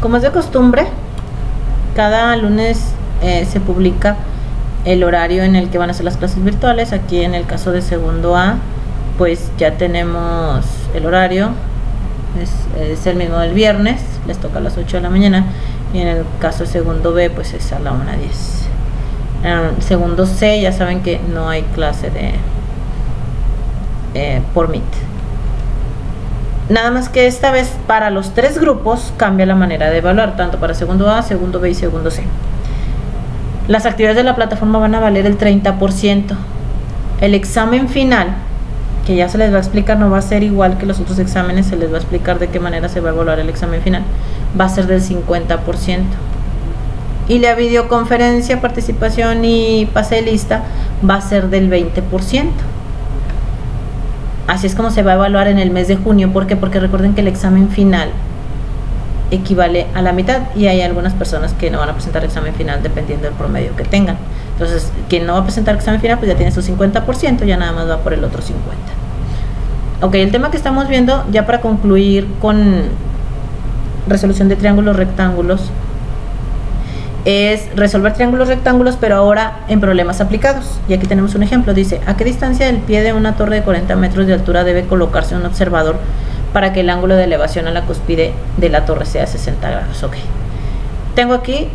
Como es de costumbre, cada lunes se publica el horario en el que van a ser las clases virtuales. Aquí en el caso de segundo A, pues ya tenemos el horario, es el mismo del viernes, les toca a las 8 de la mañana, y en el caso de segundo B, pues es a la 1:10. Segundo C, ya saben que no hay clase por Meet. Nada más que esta vez para los tres grupos cambia la manera de evaluar, tanto para segundo A, segundo B y segundo C. Las actividades de la plataforma van a valer el 30%. El examen final, que ya se les va a explicar, no va a ser igual que los otros exámenes, se les va a explicar de qué manera se va a evaluar el examen final, va a ser del 50%. Y la videoconferencia, participación y pase de lista va a ser del 20%. Así es como se va a evaluar en el mes de junio. ¿Por qué? Porque recuerden que el examen final equivale a la mitad y hay algunas personas que no van a presentar examen final dependiendo del promedio que tengan. Entonces, quien no va a presentar examen final, pues ya tiene su 50%, ya nada más va por el otro 50%. Ok, el tema que estamos viendo, ya para concluir con resolución de triángulos rectángulos, es resolver triángulos rectángulos, pero ahora en problemas aplicados. Y aquí tenemos un ejemplo. Dice: ¿a qué distancia del pie de una torre de 40 metros de altura debe colocarse un observador para que el ángulo de elevación a la cúspide de la torre sea 60 grados? Ok, tengo aquí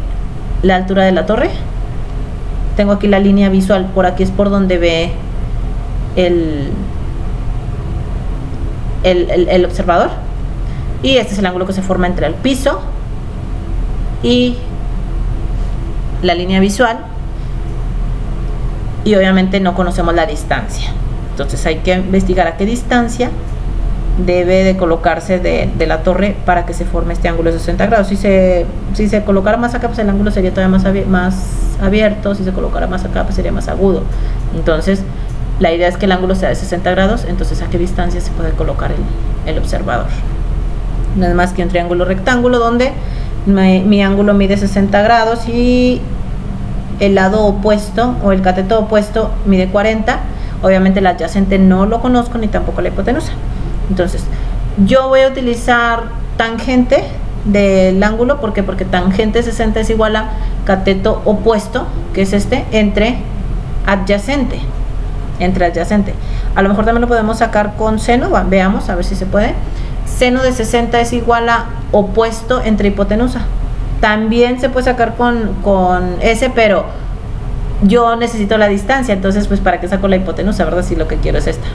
la altura de la torre, tengo aquí la línea visual, por aquí es por donde ve el observador, y este es el ángulo que se forma entre el piso y la línea visual, y obviamente no conocemos la distancia, entonces hay que investigar a qué distancia debe de colocarse de la torre para que se forme este ángulo de 60 grados. Si se colocara más acá, pues el ángulo sería todavía más abierto. Si se colocara más acá, pues sería más agudo. Entonces la idea es que el ángulo sea de 60 grados. Entonces, ¿a qué distancia se puede colocar el observador? No es más que un triángulo rectángulo donde mi ángulo mide 60 grados y el lado opuesto o el cateto opuesto mide 40. Obviamente el adyacente no lo conozco, ni tampoco la hipotenusa. Entonces yo voy a utilizar tangente del ángulo. ¿Por qué? Porque tangente 60 es igual a cateto opuesto, que es este, entre adyacente. A lo mejor también lo podemos sacar con seno. Veamos a ver si se puede. Seno de 60 es igual a opuesto entre hipotenusa. También se puede sacar con S, pero yo necesito la distancia. Entonces, pues, ¿para qué saco la hipotenusa, verdad? Si lo que quiero es esta.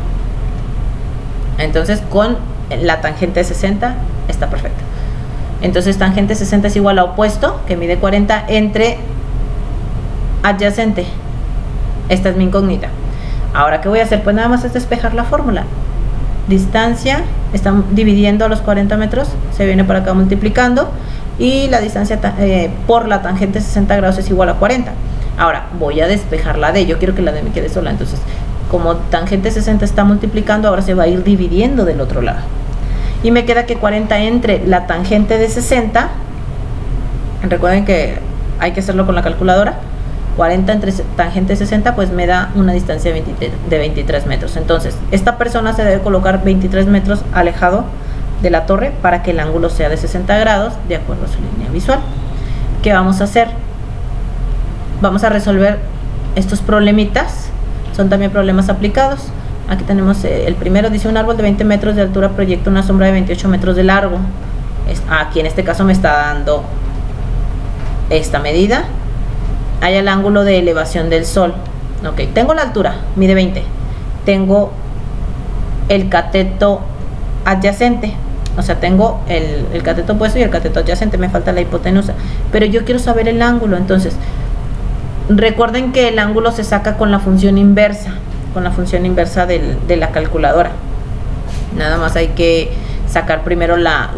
Entonces, con la tangente de 60 está perfecto. Entonces, tangente 60 es igual a opuesto, que mide 40, entre adyacente. Esta es mi incógnita. Ahora, ¿qué voy a hacer? Pues nada más es despejar la fórmula. Distancia, están dividiendo a los 40 metros, se viene por acá multiplicando, y la distancia por la tangente 60 grados es igual a 40. Ahora, voy a despejar la D. Yo quiero que la D me quede sola. Entonces, como tangente 60 está multiplicando, ahora se va a ir dividiendo del otro lado. Y me queda que 40 entre la tangente de 60. Recuerden que hay que hacerlo con la calculadora. 40 entre tangente 60, pues me da una distancia de 23 metros. Entonces, esta persona se debe colocar 23 metros alejado de la torre para que el ángulo sea de 60 grados, de acuerdo a su línea visual. ¿Qué vamos a hacer? Vamos a resolver estos problemitas. Son también problemas aplicados. Aquí tenemos el primero. Dice: un árbol de 20 metros de altura proyecta una sombra de 28 metros de largo. Aquí en este caso me está dando esta medida. Hay el ángulo de elevación del sol. Ok, tengo la altura, mide 20. Tengo el cateto adyacente. O sea, tengo el cateto opuesto y el cateto adyacente. Me falta la hipotenusa. Pero yo quiero saber el ángulo. Entonces, recuerden que el ángulo se saca con la función inversa. Con la función inversa de la calculadora. Nada más hay que sacar primero la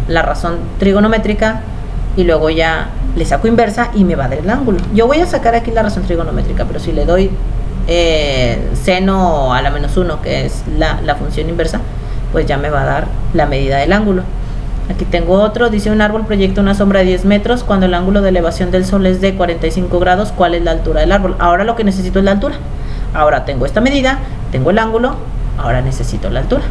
razón trigonométrica y luego ya le saco inversa y me va a dar el ángulo. Yo voy a sacar aquí la razón trigonométrica, pero si le doy seno a la -1, que es la función inversa, pues ya me va a dar la medida del ángulo. Aquí tengo otro. Dice: un árbol proyecta una sombra de 10 metros cuando el ángulo de elevación del sol es de 45 grados. ¿Cuál es la altura del árbol? Ahora lo que necesito es la altura. Ahora tengo esta medida, tengo el ángulo, ahora necesito la altura.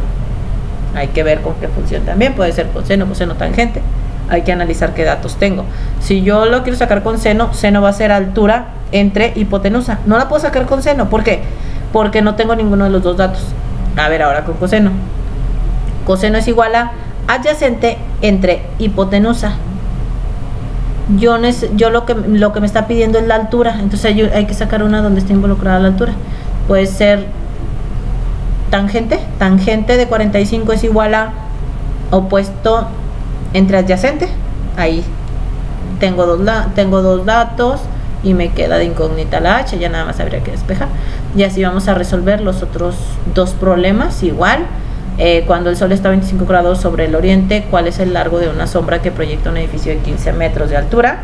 Hay que ver con qué función también. Puede ser coseno, coseno tangente. Hay que analizar qué datos tengo. Si yo lo quiero sacar con seno, seno va a ser altura entre hipotenusa. No la puedo sacar con seno. ¿Por qué? Porque no tengo ninguno de los dos datos. A ver, ahora con coseno. Coseno es igual a adyacente entre hipotenusa. Yo lo que me está pidiendo es la altura. Entonces hay que sacar una donde esté involucrada la altura. Puede ser tangente. Tangente de 45 es igual a opuesto entre adyacente. Ahí tengo dos datos y me queda de incógnita la h. Ya nada más habría que despejar. Y así vamos a resolver los otros dos problemas. Igual, cuando el sol está a 25 grados sobre el oriente, ¿cuál es el largo de una sombra que proyecta un edificio de 15 metros de altura?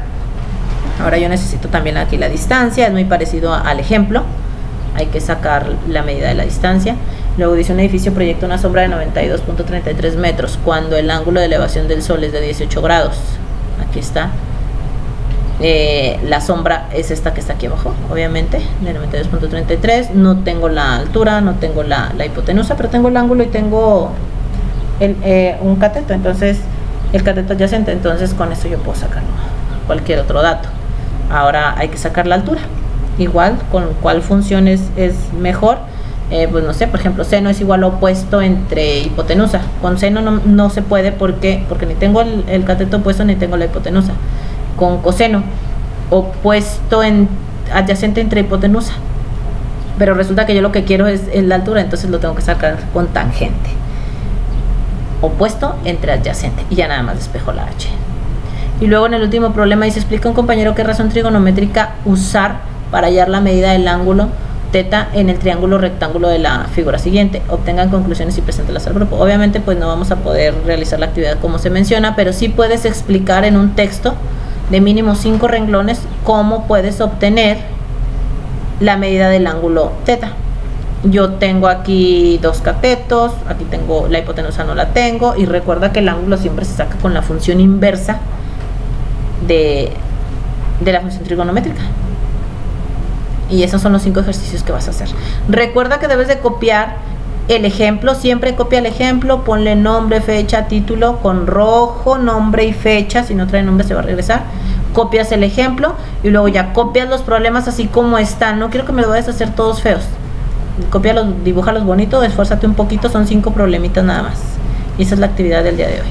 Ahora yo necesito también aquí la distancia. Es muy parecido al ejemplo. Hay que sacar la medida de la distancia. Luego dice: un edificio proyecta una sombra de 92.33 metros cuando el ángulo de elevación del sol es de 18 grados. Aquí está. La sombra es esta que está aquí abajo, obviamente, de 92.33. No tengo la altura, no tengo la hipotenusa, pero tengo el ángulo y tengo un cateto. Entonces, el cateto adyacente. Entonces, con eso yo puedo sacar cualquier otro dato. Ahora hay que sacar la altura. Igual, con cuál función es mejor. Pues no sé, por ejemplo, seno es igual a opuesto entre hipotenusa. Con seno no se puede porque ni tengo el cateto opuesto ni tengo la hipotenusa. Con coseno, opuesto adyacente entre hipotenusa, pero resulta que yo lo que quiero es la altura, entonces lo tengo que sacar con tangente. Opuesto entre adyacente, y ya nada más despejo la h. Y luego en el último problema dice: explica a un compañero qué razón trigonométrica usar para hallar la medida del ángulo teta en el triángulo rectángulo de la figura siguiente. Obtengan conclusiones y preséntelas al grupo. Obviamente pues no vamos a poder realizar la actividad como se menciona, pero sí puedes explicar en un texto de mínimo 5 renglones cómo puedes obtener la medida del ángulo teta. Yo tengo aquí dos catetos, aquí tengo la hipotenusa, no la tengo, y recuerda que el ángulo siempre se saca con la función inversa de la función trigonométrica. Y esos son los 5 ejercicios que vas a hacer. Recuerda que debes de copiar el ejemplo, siempre copia el ejemplo, ponle nombre, fecha, título con rojo, nombre y fecha. Si no trae nombre se va a regresar. Copias el ejemplo y luego ya copias los problemas así como están. No quiero que me lo vayas a hacer todos feos. Cópialos, dibújalos bonito, esfuérzate un poquito, son 5 problemitas nada más. Y esa es la actividad del día de hoy.